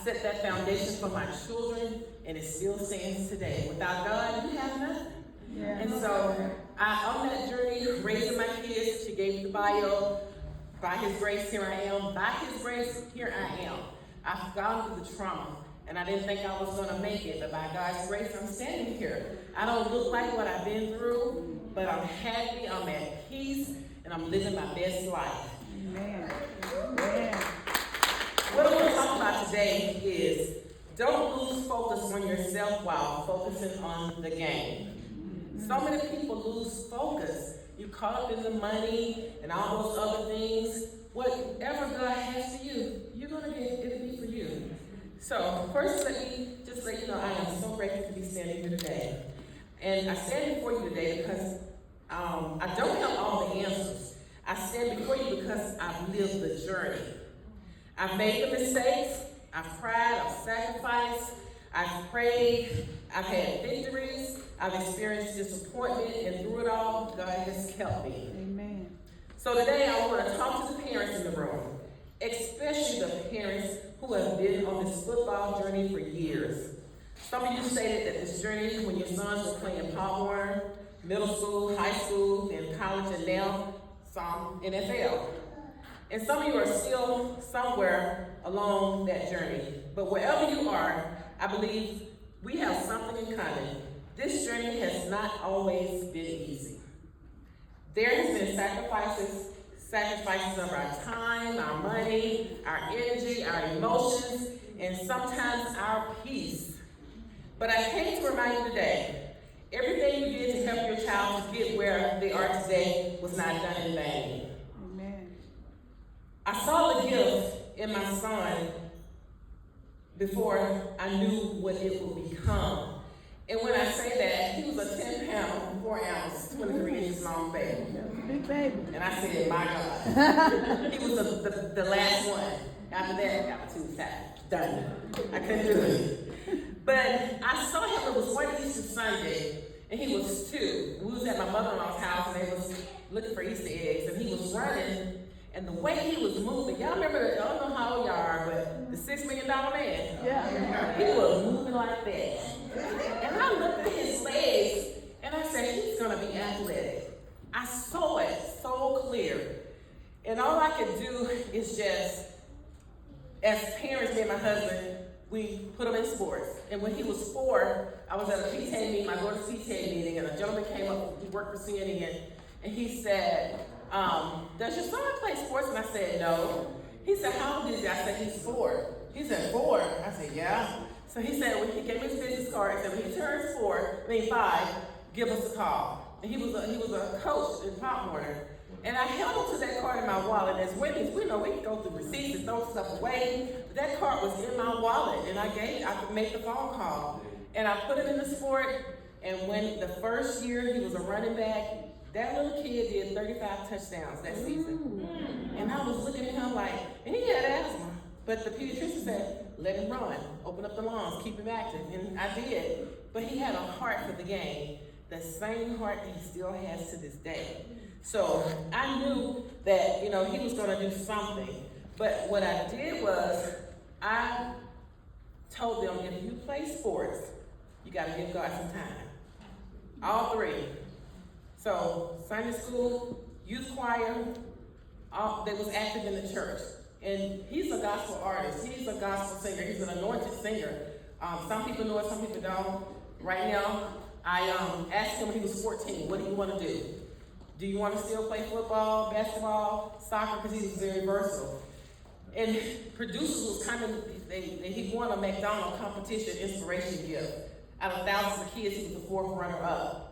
set that foundation for my children, and it still stands today. Without God, you have nothing. Yeah. And so, on that journey, raising my kids, she gave me the bio. By His grace, here I am. By His grace, here I am. I've gone through the trauma, and I didn't think I was going to make it, but by God's grace, I'm standing here. I don't look like what I've been through, but I'm happy, I'm at peace, and I'm living my best life. Amen. Amen. What I want to talk about today is don't lose focus on yourself while focusing on the game. So many people lose focus. You caught up in the money and all those other things. Whatever God has for you, you're going to get, it'll be for you. So first, let me just let you know I am so grateful to be standing here today. And I stand before you today because I don't have all the answers. I stand before you because I've lived the journey. I've made the mistakes, I've cried, I've sacrificed, I've prayed, I've had victories, I've experienced disappointment, and through it all, God has kept me. Amen. So today I want to talk to the parents in the room, especially the parents who have been on this football journey for years. Some of you stated that this journey when your sons were playing Pop Warner, middle school, high school, then college, and now some NFL. And some of you are still somewhere along that journey. But wherever you are, I believe we have something in common. This journey has not always been easy. There has been sacrifices of our time, our money, our energy, our emotions, and sometimes our peace. But I came to remind you today, everything you did to help your child to get where they are today was not done in vain. I saw the gift in my son before I knew what it would become. And when I say that, he was a 10-pound, 4-ounce, 23 inches long baby. Big baby. And I said, my God. He was the last one. After that, I got my tubes tied. Done. I couldn't do it. But I saw him, it was one Easter Sunday, and he was 2. We was at my mother-in-law's house, and they was looking for Easter eggs, and he was running. And the way he was moving, y'all remember, y'all know how old y'all are, but the $6 million man? Yeah. He was moving like that. And I looked at his legs, and I said, he's gonna be athletic. I saw it so clear. And all I could do is just, as parents, me and my husband, we put him in sports. And when he was 4, I was at a PTA meeting, my daughter's PTA meeting, and a gentleman came up, he worked for CNN, and he said, does your son play sports? And I said, no. He said, how old is he? I said, he's 4. He said, 4? I said, yeah. So he said, when he gave me his business card, he said, when he turns 5, give us a call. And he was a coach in Pop Warner. And I held on to that card in my wallet. As women, we know we can go through receipts and throw stuff away. But that card was in my wallet, and I could make the phone call. And I put it in the sport, and when the first year he was a running back, that little kid did 35 touchdowns that season. And I was looking at him like, and he had asthma. But the pediatrician said, let him run, open up the lungs, keep him active. And I did. But he had a heart for the game, the same heart that he still has to this day. So I knew that, he was gonna do something. But what I did was, I told them, if you play sports, you gotta give God some time. All 3. So Sunday school, youth choir, they was active in the church. And he's a gospel artist. He's a gospel singer. He's an anointed singer. Some people know it, some people don't. Right now, I asked him when he was 14, what do you want to do? Do you want to still play football, basketball, soccer? Because he was very versatile. And producers was coming, he won a McDonald's competition inspiration gift. Out of thousands of kids, he was the 4th runner-up.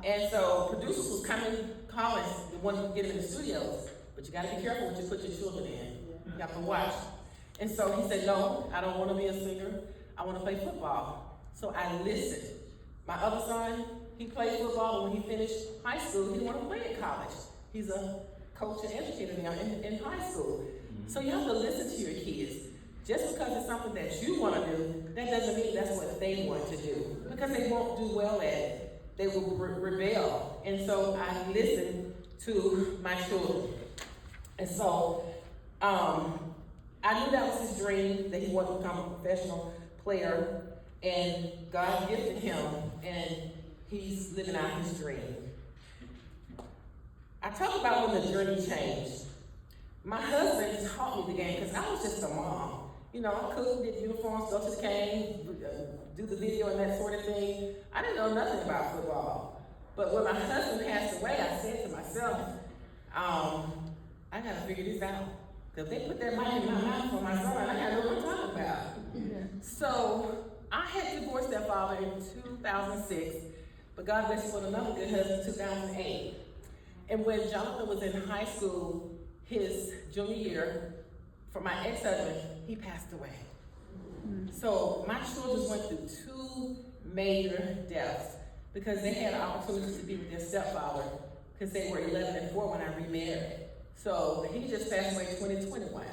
And so producers was calling, they wanted to get him in the studios. But you gotta be careful what you put your children in. You have to watch. And so he said, no, I don't wanna be a singer. I wanna play football. So I listened. My other son, he played football, but when he finished high school, he wanted to play in college. He's a coach and educator now in high school. So you have to listen to your kids. Just because it's something that you wanna do, that doesn't mean that's what they want to do. Because they won't do well at it. They will rebel. And so I listened to my children. And so I I knew that was his dream, that he wanted to become a professional player, and God gifted him, and he's living out his dream. I talk about when the journey changed. My husband taught me the game because I was just a mom. You know, I cook, did uniforms, go to the game, do the video and that sort of thing. I didn't know nothing about football. But when my husband passed away, I said to myself, I gotta figure this out. Because they put that money in my mouth for my son, I gotta know what I'm talking about. Yeah. So I had divorced that father in 2006, but God bless him with another good husband in 2008. And when Jonathan was in high school, his junior year, for my ex-husband, he passed away. So my children went through 2 major deaths because they had an opportunity to be with their stepfather because they were 11 and 4 when I remarried. So he just passed away in 2021.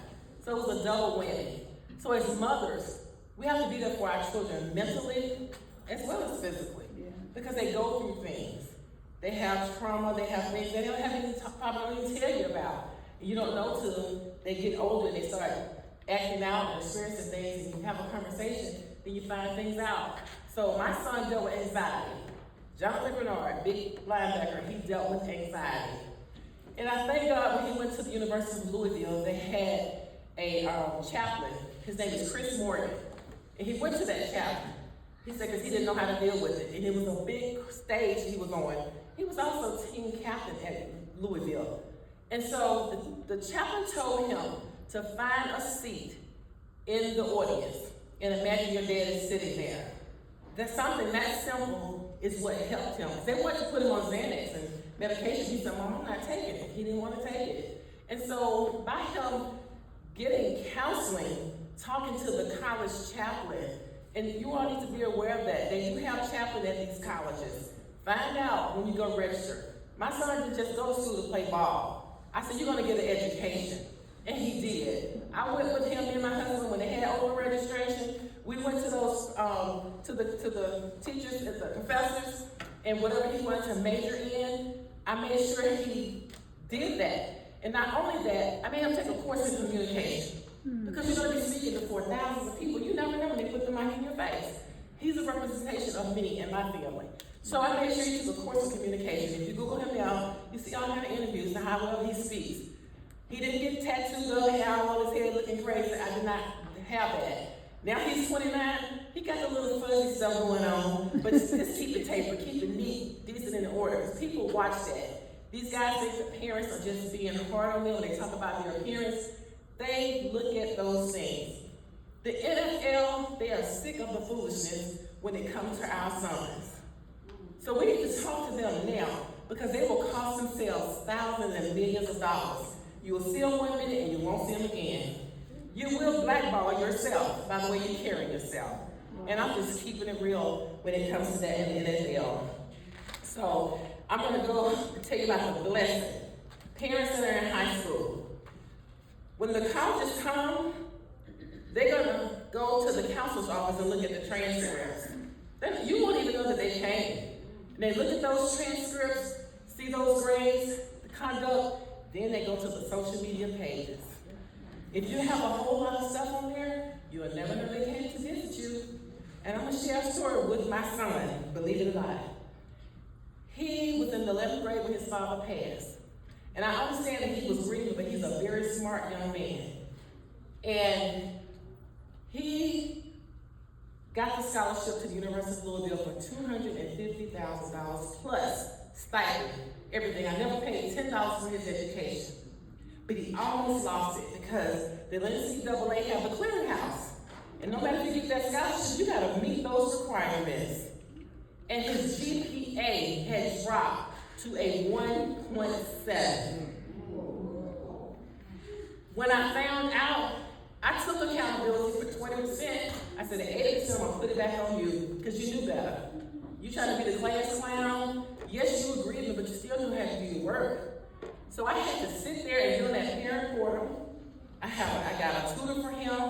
So it was a double whammy. So as mothers, we have to be there for our children mentally as well as physically because they go through things. They have trauma, they have things they don't have any probably even tell you about. And you don't know till they get older and they start acting out and experiencing things and you have a conversation, then you find things out. So my son dealt with anxiety. Jonathan Bernard, big linebacker, he dealt with anxiety. And I thank God when he went to the University of Louisville, they had a chaplain. His name is Chris Morgan. And he went to that chaplain. He said, because he didn't know how to deal with it. And it was a big stage he was on. He was also team captain at Louisville. And so the chaplain told him to find a seat in the audience and imagine your dad is sitting there. That's something that simple is what helped him. They wanted to put him on Xanax and medication. He said, Mom, I'm not taking it. He didn't want to take it. And so by him getting counseling, talking to the college chaplain, and you all need to be aware of that. They do have chaplain at these colleges. Find out when you go register. My son didn't just go to school to play ball. I said, you're going to get an education. And he did. I went with him, me and my husband, when they had open registration. We went to those, to the teachers and the professors, and whatever he wanted to major in, I made sure he did that. And not only that, I made him take a course in communication. Because you're going to be speaking before thousands of people. You never know when they put the mic in your face. He's a representation of me and my family. So I made sure he took a course in communication. If you Google him now, you see all kind of interviews and how well he speaks. He didn't get tattooed up, hair on his head looking crazy. I did not have that. Now he's 29, he got the little fuzzy stuff going on, but just keep it tapered, keep it neat, decent, and in order. Because people watch that. These guys think that parents are just being hard on them when they talk about their appearance. They look at those things. The NFL, they are sick of the foolishness when it comes to our sons. So we need to talk to them now because they will cost themselves thousands and millions of dollars. You will see them 1 minute and you won't see them again. You will blackball yourself by the way you carry yourself. And I'm just keeping it real when it comes to that in the NFL. So I'm going to go tell you about the blessing. Parents that are in high school. When the colleges come, they're going to go to the counselor's office and look at the transcripts. Then you won't even know that they came. And they look at those transcripts, see those grades, the conduct, then they go to the social media pages. If you have a whole lot of stuff on there, you'll never know they came to visit you. And I'm going to share a story with my son, believe it or not. He was in the 11th grade when his father passed. And I understand that he was grieving, but he's a very smart young man. And he got the scholarship to the University of Louisville for $250,000 plus stipend, everything. I never paid $10 for his education. But he almost lost it because the NCAA have a clearinghouse. And no matter if you get that scholarship, you gotta meet those requirements. And his GPA had dropped to a 1.7. When I found out, I took accountability for 20%. I said, at 80%, I'm gonna put it back on you because you knew better. You trying to be the class clown. Yes, you agreed with me, but you still knew how to do your work. So I had to sit there and do that parent portal. I got a tutor for him.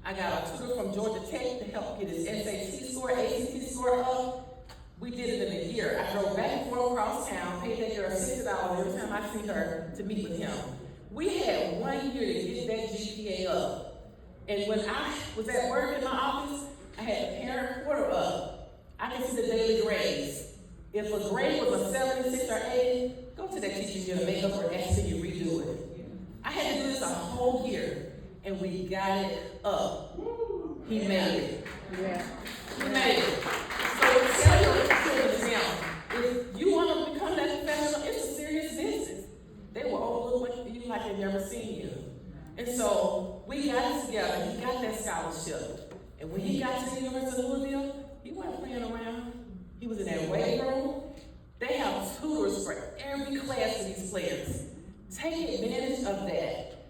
I got a tutor from Georgia Tech to help get his SAT score, ACT score up. We did it in a year. I drove back and forth across town, paid that girl $60 every time I see her to meet with him. We had 1 year to get that GPA up. And when I was at work in my office, I had the parent portal up. I could see the daily grades. If a grade was a 76 or 80, go to that teacher and get a makeup or ask you redo it. I had to do this a whole year, and we got it up. He made it. Yeah. He made it. So tell your children now, if you want to become that professional, it's a serious business. They will overlook you like they've never seen you. And so we got it together. He got that scholarship. And when he got to the University of Louisville, he wasn't playing around. He was in that weight room. They have tutors for every class of these players. Take advantage of that.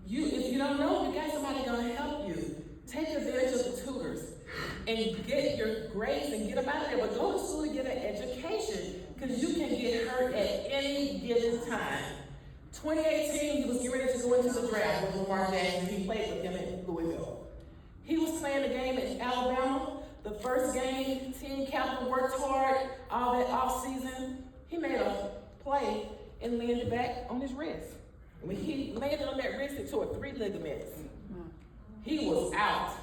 If you don't know, you got somebody gonna help you. Take advantage of the tutors and get your grades and get them out of there. But go to school to get an education, because you can get hurt at any given time. 2018, he was getting ready to go into the draft with Lamar Jackson. He played with him in Louisville. He was playing the game in Alabama. The first game, team captain worked hard all that off season. He made a play and landed back on his wrist. When he landed on that wrist, it tore 3 ligaments. He was out.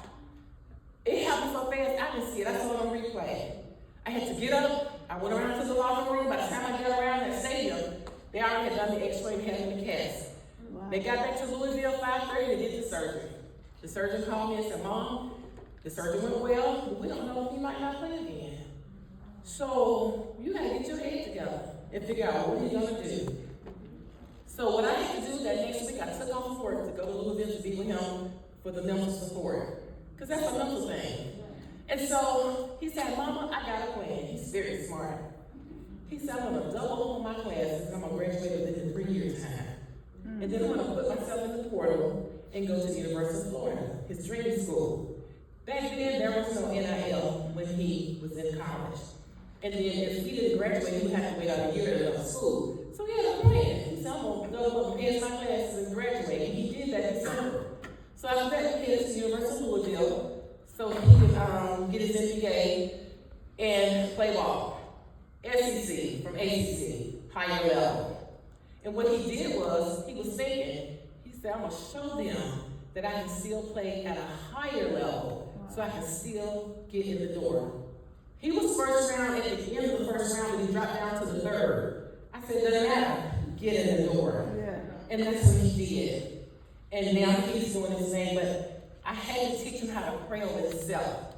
It happened so fast, I didn't see it. I saw it on replay. I had to get up. I went around to the locker room. By the time I got around that stadium, they already had done the x-ray and had him in the cast. Wow. They got back to Louisville 5:30 to get the surgery. The surgeon called me and said, Mom, the surgery went well, but we don't know if he might not play again. So you gotta get your head together and figure out what you're gonna do. So what I had to do that next week, I took off work to go to Louisville to be with him for the mental support, because that's a mental thing. And so he said, Mama, I got a plan. He's very smart. He said, I'm gonna double up my classes. I'm gonna graduate within 3 years' time. And then I'm gonna put myself in the portal and go to the University of Florida, his dream school. Back then, there was no NIL when he was in college. And then if he didn't graduate, he would have to wait out a year to go to school. So he had a plan. He said, I'm gonna double up and pass my classes and graduate. And he did that in December. So I went to the University of Louisville so he could get his MBA and play ball. SEC from ACC, higher level. And what he did was, he was thinking, he said, I'm gonna show them that I can still play at a higher level, so I can still get in the door. He was first round at the end of the first round, but he dropped down to the third. I said, doesn't matter, get in the door. Yeah. And that's what he did. And now he's doing his thing, but I had to teach him how to pray over himself.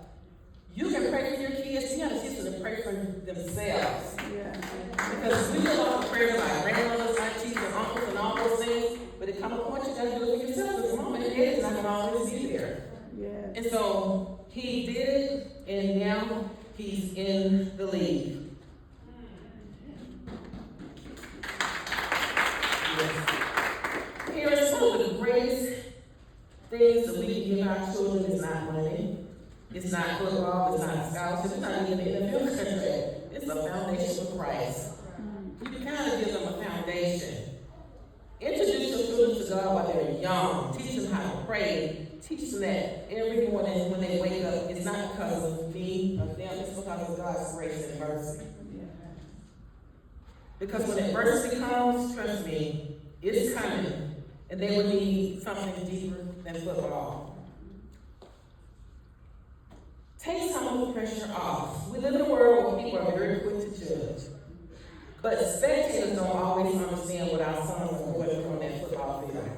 You can pray for your kids, you gotta teach them to pray for themselves. Yeah. Because we do a lot of prayers about grandmothers, aunties, and uncles, and all those things, but it comes a point you gotta do it for yourself, because mom and dad is not gonna always be there. Yeah. And so he did it, and now he's in the league. Yes. Parents, one of the greatest things that we can give our children is not money. It's not football, it's not scholarship, it's not even the NFL contract. It's a foundation for Christ. You can kind of give them a foundation. Introduce your children to God while they're young. Teach them how to pray. Teach them that every morning when they wake up, it's not because of me or them, it's because of God's grace and mercy. Because when adversity comes, trust me, it's coming. And they will need something deeper than football. Take some of the pressure off. We live in a world where people are very quick to judge. But spectators don't always understand what our sons are going through on that football field.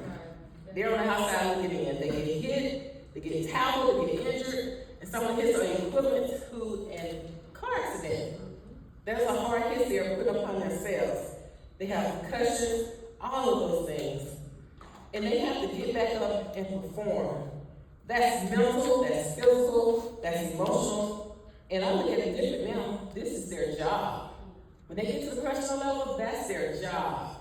They're on the outside looking in. They get hit, they get tackled, they get injured, and some of the hits are equivalent to a car accident. There's a hard hit they're put upon themselves. They have concussions, all of those things. And they have to get back up and perform. That's mental, that's physical, that's emotional. And I look at it different now. This is their job. When they get to the professional level, that's their job.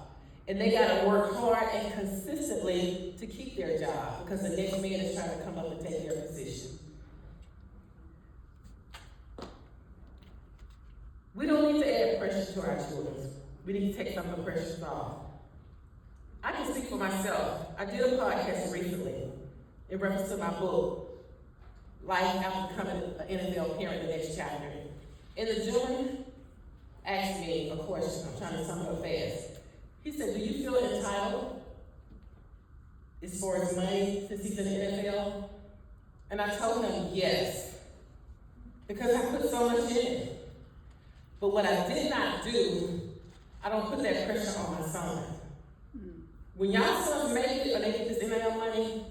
And they gotta work hard and consistently to keep their job, because the next man is trying to come up and take their position. We don't need to add pressure to our children. We need to take some of the pressure off. I can speak for myself. I did a podcast recently in reference to my book, Life After Becoming an NFL Parent, the next chapter. And the gentleman asked me a question. I'm trying to sum it up fast. He said, do you feel entitled as far as money since he's in the NFL? And I told him yes, because I put so much in it. But what I did not do, I don't put that pressure on my son. When y'all sons make it or they get this NIL money,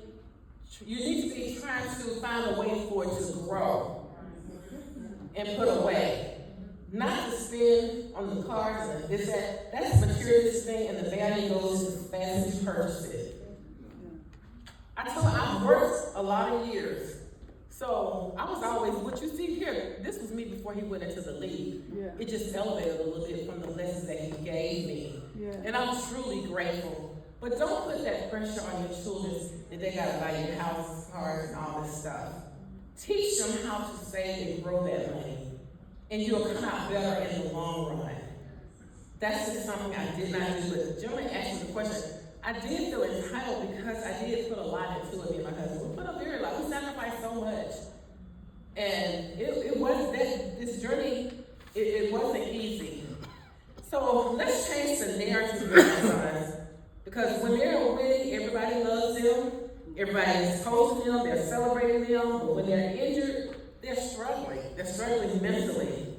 you need to be trying to find a way for it to grow and put away. Not to spend on the cars and this, that. That's a materialistic thing, and the value goes as fast as you purchase it. I told her I've worked a lot of years. So I was always, what you see here, this was me before he went into the league. Yeah. It just elevated a little bit from the lessons that he gave me. Yeah. And I'm truly grateful. But don't put that pressure on your children that they gotta buy you houses, cars, and all this stuff. Teach them how to save and grow that money. And you'll come out better in the long run. That's just something I did not do. But the gentleman asked me the question. I did feel entitled because I did put a lot into it, me and my husband. We put a very lot. We sacrificed so much. And it wasn't that, this journey, it wasn't easy. So let's change the narrative, guys. Because when they're winning, everybody loves them. Everybody is posting them, they're celebrating them. But when they're injured, they're struggling. They're struggling mentally.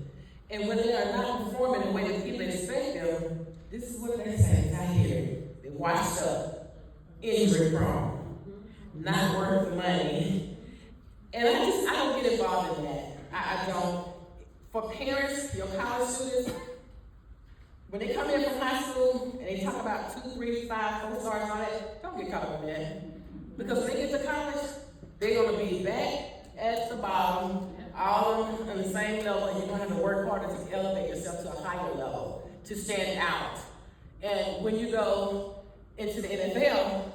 And when they are not performing the way that people expect them, this is what they're saying. I hear it. They're washed up, injury prone, not worth the money. And I don't get involved in that. I don't. For parents, your college students, when they come in from high school and they talk about 2, 3, 5, 4 stars and all that, don't get caught up in that. Because when they get to college, they're going to be back at the bottom, all on the same level, and you're going to have to work harder to elevate yourself to a higher level, to stand out. And when you go into the NFL,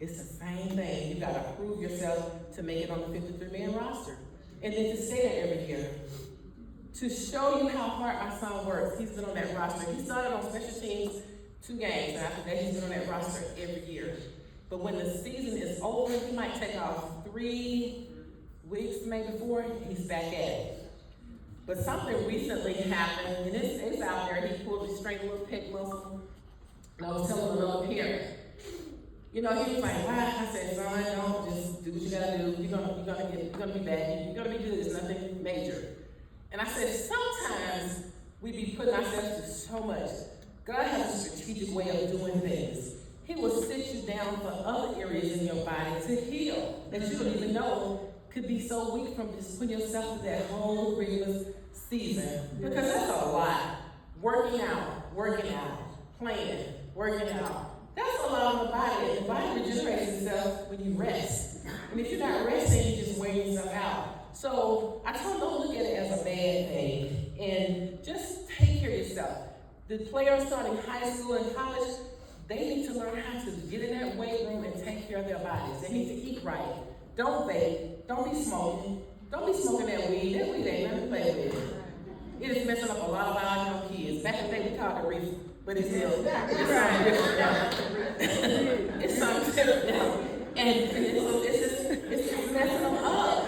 it's the same thing. You got to prove yourself to make it on the 53-man roster. And then to stay there every year. To show you how hard my son works, he's been on that roster. He started on special teams 2 games, and after that, he's been on that roster every year. But when the season is over, he might take off 3 weeks, maybe 4, he's back at it. But something recently happened, and it's out there. He pulled his strength little pec muscle, and I was telling another parent, you know, he was like, wow. I said, son, don't just do what you gotta do. You're gonna be bad. You're gonna be good. It's nothing major. And I said, sometimes we be putting ourselves through so much. God has a strategic way of doing things. He will sit you down for other areas in your body to heal that you don't even know could be so weak from just putting yourself through that whole rigorous season. Because that's a lot. Working out, playing, working out. That's a lot on the body. And the body regenerates itself when you rest. And if you're not resting, you're just wearing yourself out. So I told them, don't look at it as a bad thing. And just take care of yourself. The players starting high school and college, they need to learn how to get in that weight room and take care of their bodies. They need to eat right. Don't vape. Don't be smoking. Don't be smoking that weed. That weed ain't nothing to play with. It is messing up a lot of our young kids. Back in the day, we called it reefer, but it's still, it's something different now. It's something different now. And it's just messing them up.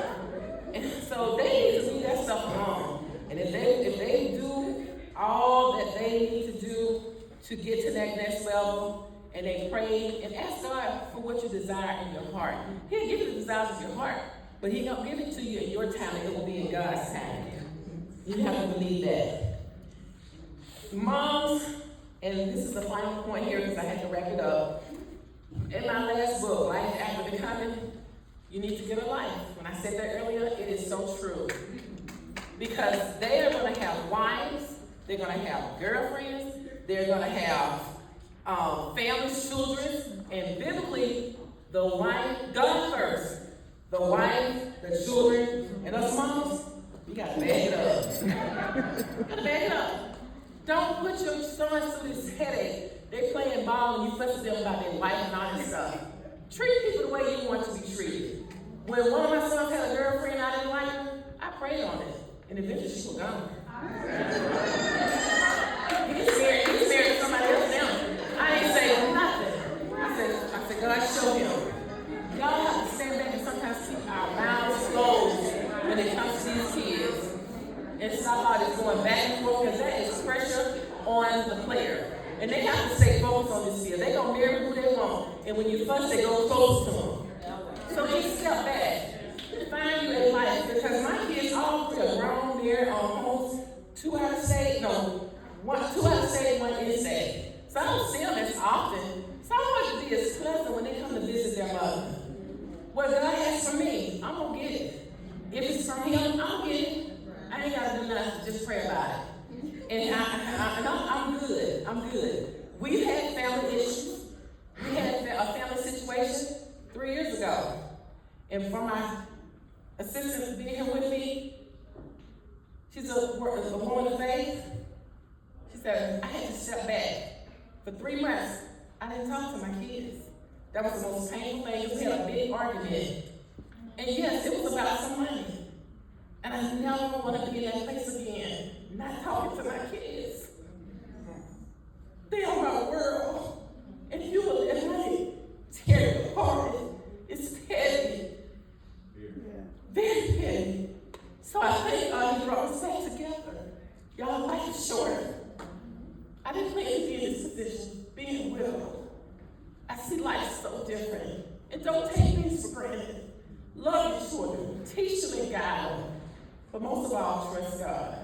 And so they need to leave that stuff alone. And if they do all that they need to do to get to that next level, and they pray and ask God for what you desire in your heart. He'll give you the desires of your heart, but He don't give it to you in your time. It will be in God's time. You have to believe that. Moms, and this is the final point here because I had to wrap it up. In my last book, Life After Becoming, you need to get a life. When I said that earlier, it is so true. Because they are going to have wives, they're going to have girlfriends, they're going to have families, children, and biblically, the wife, God first. The wife, the children, and us moms, you got to bag it up. You got to bag it up. Don't put your sons through this headache. They playing ball and you fuss with them about their wife and all this stuff. Treat people the way you want to be treated. When one of my sons had a girlfriend I didn't like her, I prayed on it. And eventually she was gone. He's married to somebody else now. I didn't say nothing. I said, God, show him. Y'all have to stand back and sometimes keep our mouths closed when it comes to these kids. And stop all this going back and forth because that is pressure on the player. And they have to stay focused on this field. They're going to marry who they want. And when you fuss, they go close to them. So just step back. Find Two out of state, one in state. So I don't see them as often. So I want to be as pleasant when they come to visit their mother. What God has for me, I'm going to get it. If it's from Him, I'm get it. I ain't got to do nothing, just pray about it. And I'm good. I'm good. We've had family issues. We had a family situation 3 years ago. And for my assistant being here with me, she's a woman of faith. She said, I had to step back. For 3 months, I didn't talk to my kids. That was the most painful thing. We had a big argument. And yes, it was about some money. And I never want to be in that place again, not talking to my kids. They are my world. And you will let me tear it apart. It's petty. Very petty. So I thank God He brought us back together. Y'all, life is short. I didn't plan to be in this position, being a widow. I see life so different. And don't take things for granted. Love your children. Teach them and guide them. But most of all, trust God.